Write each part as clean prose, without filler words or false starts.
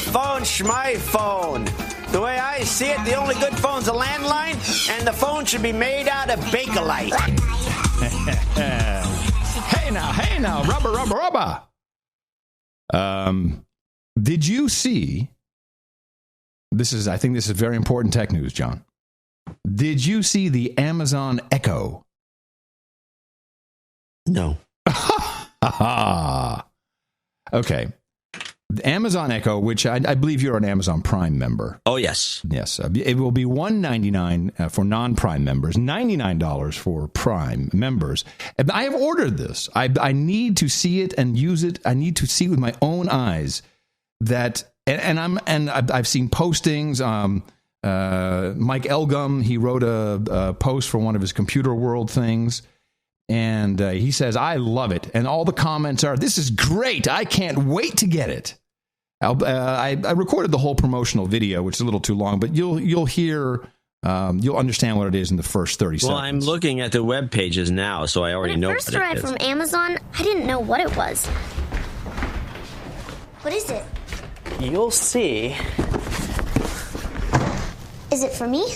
iPhone, schmyphone. The way I see it, the only good phone's a landline, and the phone should be made out of Bakelite. Hey now, rubber. Did you see? I think this is very important tech news, John. Did you see the Amazon Echo? No. Okay. The Amazon Echo, which I believe you're an Amazon Prime member. Oh, yes. Yes. It will be $199 for non-Prime members, $99 for Prime members. And I have ordered this. I need to see it and use it. I need to see with my own eyes that, and I've seen postings. Mike Elgum, he wrote a post for one of his Computer World things. And he says, I love it. And all the comments are, this is great. I can't wait to get it. I recorded the whole promotional video, which is a little too long, but you'll hear, you'll understand what it is in the first 30 seconds. Well, I'm looking at the web pages now, so I already know what it is. When it first arrived from Amazon, I didn't know what it was. What is it? You'll see. Is it for me?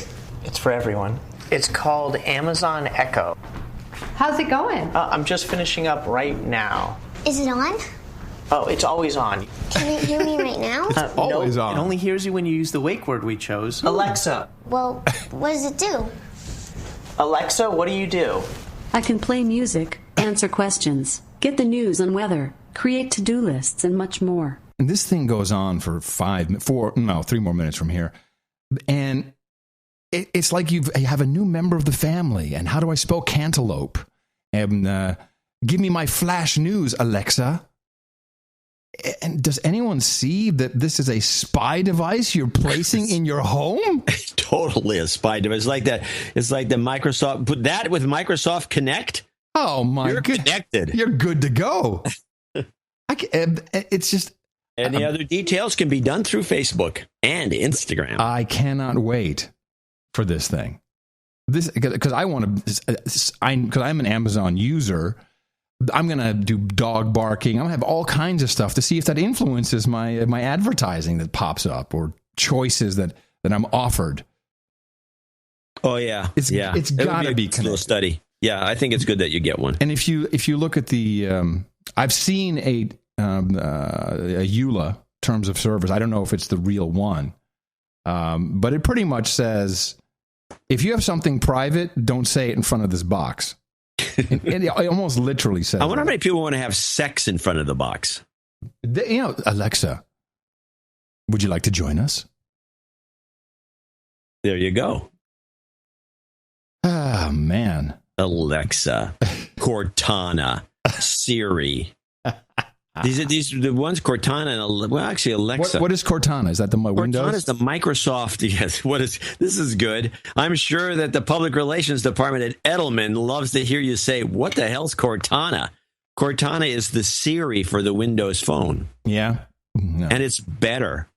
It's for everyone. It's called Amazon Echo. How's it going? I'm just finishing up right now. Is it on? Oh, it's always on. Can it hear me right now? Always on. It only hears you when you use the wake word we chose. Alexa. Well, what does it do? Alexa, what do you do? I can play music, answer questions, get the news and weather, create to-do lists, and much more. And this thing goes on for 3 more minutes from here. And it's like you have a new member of the family. And how do I spell cantaloupe? And give me my flash news, Alexa. And does anyone see that this is a spy device you're placing in your home? Totally a spy device. Like that. It's like the Microsoft. Put that with Microsoft Connect. Oh my! You're connected. You're good to go. It's just. Any other details can be done through Facebook and Instagram. I cannot wait for this thing. Because I want to. Because I'm an Amazon user. I'm going to do dog barking. I'm going to have all kinds of stuff to see if that influences my advertising that pops up or choices that I'm offered. Oh, yeah. It's got to be a little study. Yeah, I think it's good that you get one. And if you look at the, I've seen a EULA, terms of service. I don't know if it's the real one, but it pretty much says, if you have something private, don't say it in front of this box. It almost literally says. I wonder how many people want to have sex in front of the box. Alexa, would you like to join us? There you go. Ah, man. Alexa, Cortana, Siri. These are the ones Cortana and actually Alexa. What is Cortana? Is that the Windows? Cortana is the Microsoft. Yes. This is good. I'm sure that the public relations department at Edelman loves to hear you say, "What the hell's Cortana?" Cortana is the Siri for the Windows Phone. Yeah, no. And it's better.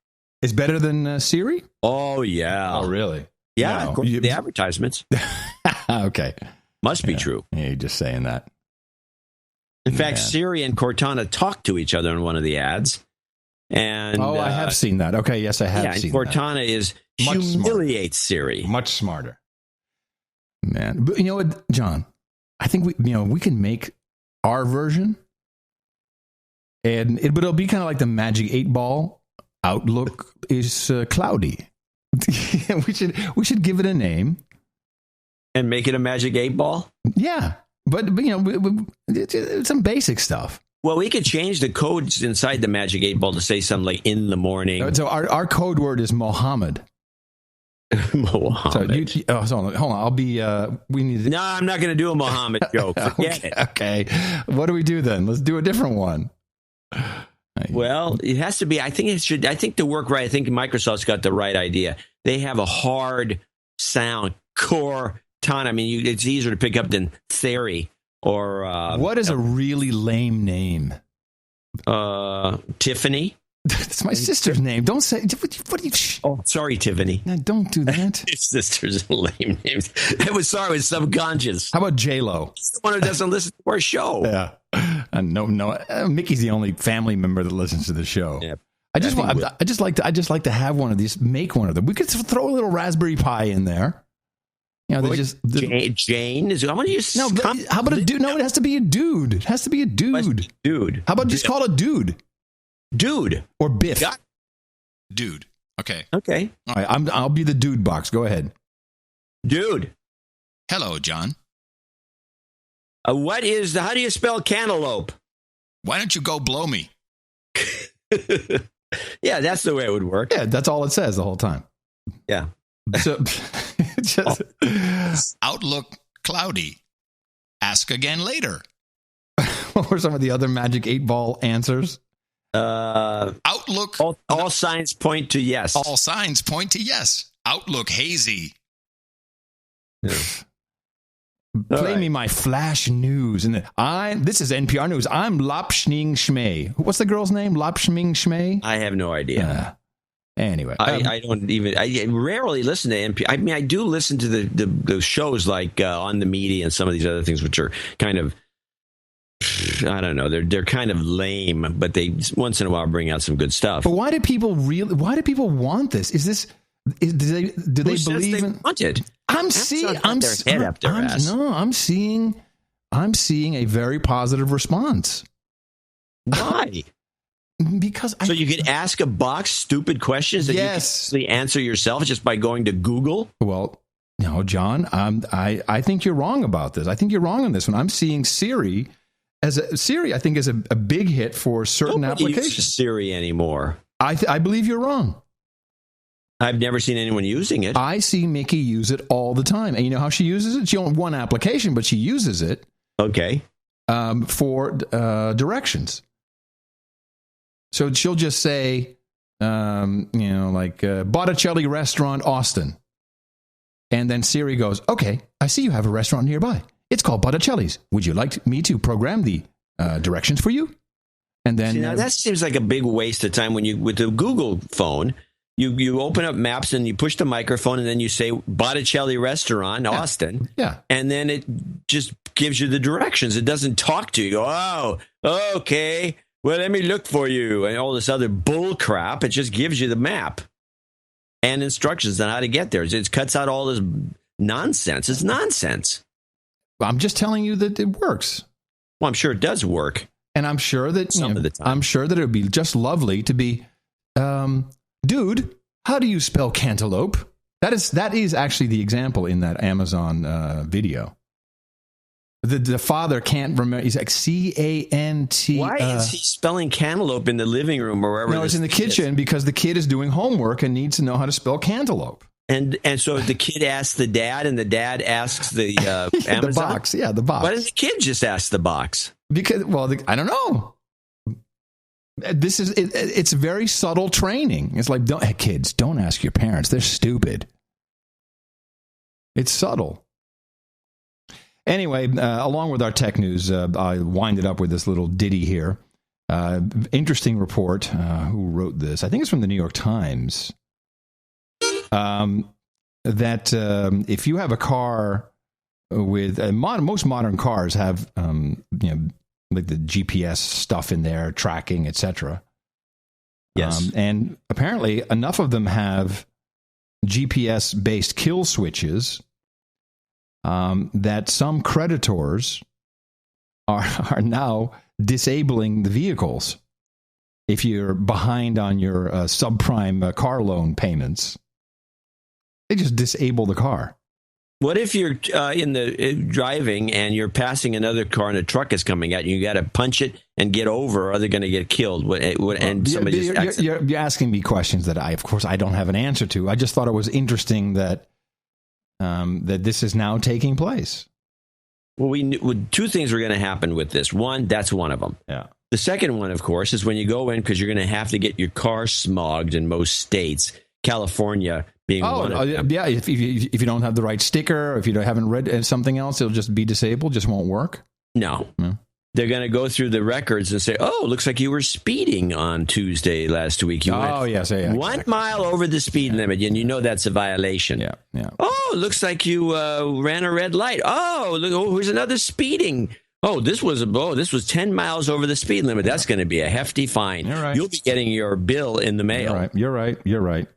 It's better than Siri. Oh yeah. Oh really? Yeah. No. The advertisements. Okay. Must be true. Yeah, you're just saying that. In fact, Siri and Cortana talk to each other in one of the ads. And I have seen that. Okay, yes, I have seen Cortana that. is humiliates Siri. Much smarter. Man, but you know what, John? I think we can make our version, but it'll be kind of like the Magic 8 Ball. Outlook is cloudy. we should give it a name and make it a Magic 8 Ball. Yeah. But it's some basic stuff. Well, we could change the codes inside the Magic 8 Ball to say something like "in the morning." So our code word is Mohammed. Mohammed. So hold on. I'll be. We need. No, I'm not going to do a Mohammed joke. Forget it. Okay. What do we do then? Let's do a different one. Well, it has to be. I think to work right. I think Microsoft's got the right idea. They have a hard sound Cortana. I mean, it's easier to pick up than Theory or... what is a really lame name? Tiffany. That's my sister's name. Don't say... What do you... Oh, sorry, Tiffany. No, don't do that. Your sister's lame names. It was subconscious. How about J-Lo? She's the one who doesn't listen to our show. Yeah. No. Mickey's the only family member that listens to the show. Yeah. I just like to have one of these. Make one of them. We could throw a little Raspberry Pi in there. You know, Jane is. I want to use. No, but how about a dude? No, it has to be a dude. It has to be a dude. Dude. How about just call it dude? Dude or Biff? Dude. Okay. All right. I'll be the dude box. Go ahead. Dude. Hello, John. How do you spell cantaloupe? Why don't you go blow me? Yeah, that's the way it would work. Yeah, that's all it says the whole time. Yeah. So, Outlook cloudy. Ask again later. What were some of the other Magic 8-Ball answers? Outlook. All signs point to yes. All signs point to yes. Outlook hazy. Yeah. Play me my flash news. And this is NPR News. I'm Lapshning Shmei. What's the girl's name? Lapshning Shmei? I have no idea. Anyway. I don't even, I rarely listen to NPR. I mean, I do listen to the shows like On the Media and some of these other things, which are kind of, I don't know, they're kind of lame, but they once in a while bring out some good stuff. But why do people want this? Do they believe they want it? I'm seeing a very positive response. Why? Because you could ask a box stupid questions that you can actually answer yourself just by going to Google? Well, no, John, I think you're wrong about this. I think you're wrong on this one. I'm seeing Siri I think is a big hit for certain applications. Nobody uses Siri anymore. I believe you're wrong. I've never seen anyone using it. I see Mickey use it all the time. And you know how she uses it? She owns one application, but she uses it. Okay. For directions. So she'll just say, Botticelli Restaurant, Austin. And then Siri goes, okay, I see you have a restaurant nearby. It's called Botticelli's. Would you like me to program the directions for you? And then now that seems like a big waste of time with the Google phone. You open up Maps and you push the microphone and then you say Botticelli Restaurant, Austin. Yeah. And then it just gives you the directions. It doesn't talk to you. You go, oh, okay. Well, let me look for you. And all this other bull crap. It just gives you the map and instructions on how to get there. It cuts out all this nonsense. It's nonsense. I'm just telling you that it works. Well, I'm sure it does work. And I'm sure that some of the time. I'm sure that it would be just lovely to be dude, how do you spell cantaloupe? That is actually the example in that Amazon video. The father can't remember. He's like C-A-N-T. Why is he spelling cantaloupe in the living room or wherever? No, it's in the kitchen because the kid is doing homework and needs to know how to spell cantaloupe. And so the kid asks the dad, and the dad asks the Amazon? The box. Yeah, the box. Why doesn't the kid just ask the box? Because, I don't know. It's very subtle training. It's like, kids, don't ask your parents. They're stupid. It's subtle. Anyway, along with our tech news, I wind it up with this little ditty here. Interesting report. Who wrote this? I think it's from the New York Times. That if you have a car with most modern cars have, like the GPS stuff in there, tracking, etc. Yes. And apparently enough of them have GPS-based kill switches that some creditors are now disabling the vehicles. If you're behind on your subprime car loan payments, they just disable the car. What if you're driving and you're passing another car and a truck is coming at you? You got to punch it and get over, or they're going to get killed. You're asking me questions that of course, I don't have an answer to. I just thought it was interesting that this is now taking place. Well, two things are going to happen with this. One, that's one of them. Yeah. The second one, of course, is when you go in because you're going to have to get your car smogged in most states. California being one of them. Yeah, if you don't have the right sticker, if you haven't read something else, it'll just be disabled, just won't work? No. They're going to go through the records and say, oh, looks like you were speeding on Tuesday last week. You went yes. 1 mile over the speed limit, and you know that's a violation. Yeah. Oh, looks like you ran a red light. Oh, look, here's another speeding. Oh, this was 10 miles over the speed limit. That's going to be a hefty fine. You're right. You'll be getting your bill in the mail. You're right.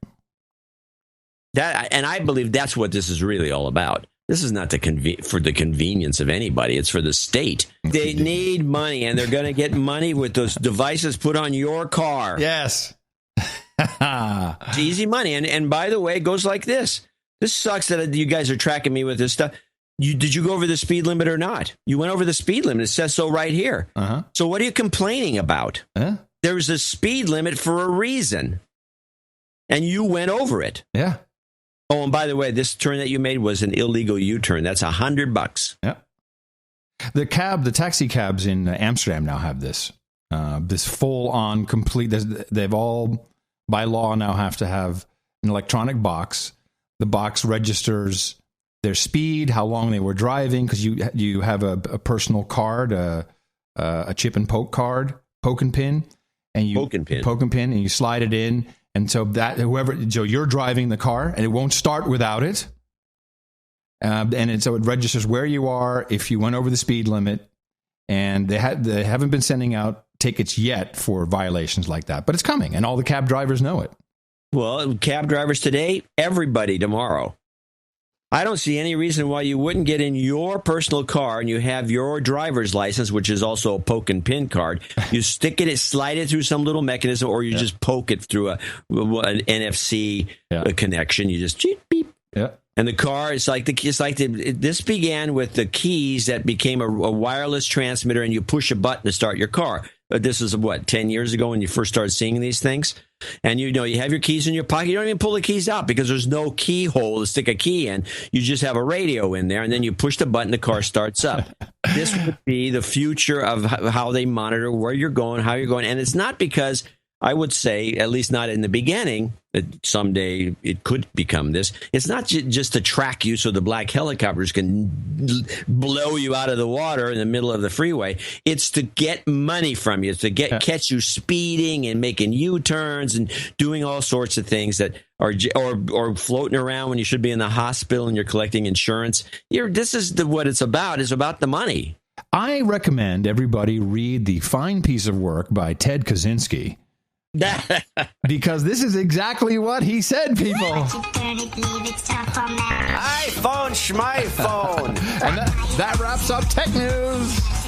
And I believe that's what this is really all about. This is not for the convenience of anybody. It's for the state. They need money, and they're going to get money with those devices put on your car. Yes. It's easy money. And by the way, it goes like this. This sucks that you guys are tracking me with this stuff. Did you go over the speed limit or not? You went over the speed limit. It says so right here. Uh-huh. So what are you complaining about? Huh? There's a speed limit for a reason, and you went over it. Yeah. Oh, and by the way, this turn that you made was an illegal U-turn. That's $100. Yeah. The taxi cabs in Amsterdam now have this full-on complete. They've all, by law, now have to have an electronic box. The box registers their speed, how long they were driving, because you have a personal card, a chip and poke card, poke and pin, and you slide it in. And so you're driving the car, and it won't start without it. So it registers where you are, if you went over the speed limit, and they haven't been sending out tickets yet for violations like that, but it's coming, and all the cab drivers know it. Well, cab drivers today, everybody tomorrow. I don't see any reason why you wouldn't get in your personal car and you have your driver's license, which is also a poke and pin card. You stick it, slide it through some little mechanism, or you just poke it through an NFC connection. You just beep, beep. Yeah. And the car is this began with the keys that became a wireless transmitter, and you push a button to start your car. This is 10 years ago when you first started seeing these things. And you have your keys in your pocket. You don't even pull the keys out because there's no keyhole to stick a key in. You just have a radio in there, and then you push the button, the car starts up. This would be the future of how they monitor where you're going, how you're going. And it's not because, I would say, at least not in the beginning, that someday it could become this. It's not just to track you so the black helicopters can blow you out of the water in the middle of the freeway. It's to get money from you. It's to catch you speeding and making U-turns and doing all sorts of things that are or floating around when you should be in the hospital and you're collecting insurance. This is what it's about. It's about the money. I recommend everybody read the fine piece of work by Ted Kaczynski. Because this is exactly what he said, people. iPhone, schmyphone. And that wraps up Tech News.